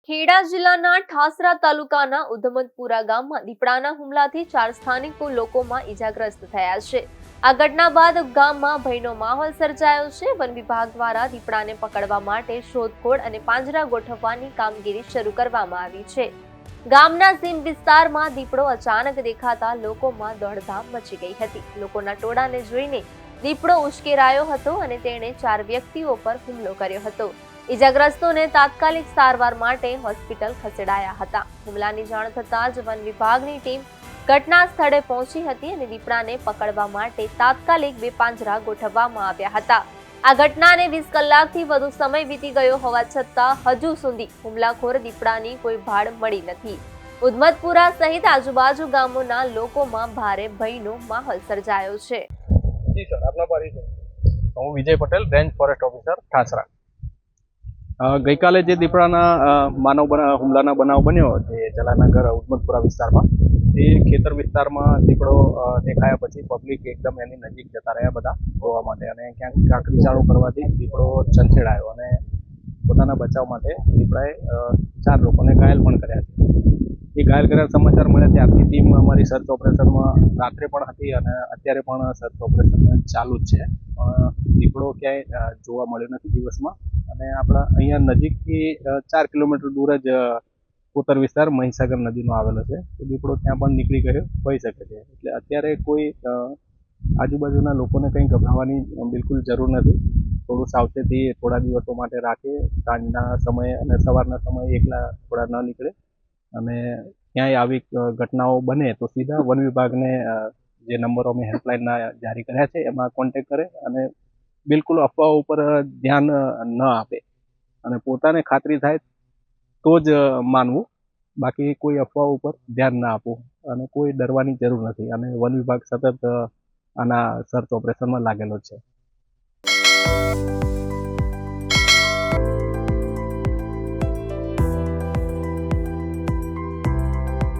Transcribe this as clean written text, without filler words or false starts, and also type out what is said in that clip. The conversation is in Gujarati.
ખેડા જિલ્લાના ઠાસરા તાલુકાના ઉધમતપુરા ગામમાં દીપડાના હુમલાથી 4 સ્થાનિકો લોકોમાં ઈજાગ્રસ્ત થયા છે. આ ઘટના બાદ ગામમાં ભયનો માહોલ સર્જાયો છે. વન વિભાગ દ્વારા દીપડાને પકડવા માટે શોધખોળ અને પાંજરા ગોઠવવાની કામગીરી શરૂ કરવામાં આવી છે. ગામના સીમ વિસ્તારમાં દીપડો અચાનક દેખાતા લોકોમાં દોડધામ મચી ગઈ હતી. લોકોના ટોળાને જોઈને દીપડો ઉશ્કેરાયો હતો અને તેણે 4 વ્યક્તિઓ પર હુમલો કર્યો હતો. ઈજાગ્રસ્તોને તાત્કાલિક સારવાર માટે હોસ્પિટલ ખસેડાયા હતા. હુમલાની જાણ થતાં જ વન વિભાગની ટીમ ઘટના સ્થળે પહોંચી હતી અને દીપડાને પકડવા માટે તાત્કાલિક 2 પાંજરા ગોઠવવામાં આવ્યા હતા. આ ઘટનાને 20 કલાકથી વધુ સમય વીતી ગયો હોવા છતાં હજુ સુધી હુમલાખોર દીપડાની કોઈ ભાળ મળી નથી. ઉધમતપુરા સહિત આજુબાજુ ગામોના લોકોમાં ભારે ભયનો માહોલ સર્જાયો છે. જી સર, આપનો પરિચય? હું Vijay Patel, range forest officer, Thasra. ગઈકાલે જે દીપડાના હુમલાના બનાવ બન્યો છે જલાનગર ઉધમતપુરા વિસ્તારમાં, તે ખેતર વિસ્તારમાં દીપડો દેખાયા પછી પબ્લિક એકદમ એની નજીક જતા રહ્યા બધા જોવા માટે, અને ક્યાંક કાંકરી ચાળુ કરવાથી દીપડો છંછેડાયો અને પોતાના બચાવ માટે દીપડાએ 4 લોકોને ઘાયલ પણ કર્યા છે. એ ઘાયલ કર્યા સમાચાર મળ્યા ત્યારથી ટીમ અમારી સર્ચ ઓપરેશનમાં રાત્રે પણ હતી અને અત્યારે પણ સર્ચ ઓપરેશન ચાલુ જ છે. પણ દીપડો ક્યાંય જોવા મળ્યો નથી દિવસમાં. અને આપણા અહીંયા નજીકથી 4 કિલોમીટર દૂર જ કોતર વિસ્તાર મહીસાગર નદીનો આવેલો છે, તો દીપડો ત્યાં પણ નીકળી ગયો હોઈ શકે છે. એટલે અત્યારે કોઈ આજુબાજુના લોકોને કંઈ ગભરાવાની બિલકુલ જરૂર નથી. થોડું સાવચેતી થોડા દિવસો માટે રાખે, સાંજના સમયે અને સવારના સમયે એકલા થોડા ન નીકળે, અને ક્યાંય આવી ઘટનાઓ બને તો સીધા વન વિભાગને જે નંબરો અમે હેલ્પલાઇનના જારી કર્યા છે એમાં કોન્ટેક્ટ કરે અને બિલકુલ અફવાઓ ઉપર ધ્યાન ન આપે, અને પોતાને ખાતરી થાય તો જ માનવું, બાકી કોઈ અફવાઓ ઉપર ધ્યાન ના આપવું, અને કોઈ ડરવાની જરૂર નથી. અને વન વિભાગ સતત આના સર્ચ ઓપરેશનમાં લાગેલો છે.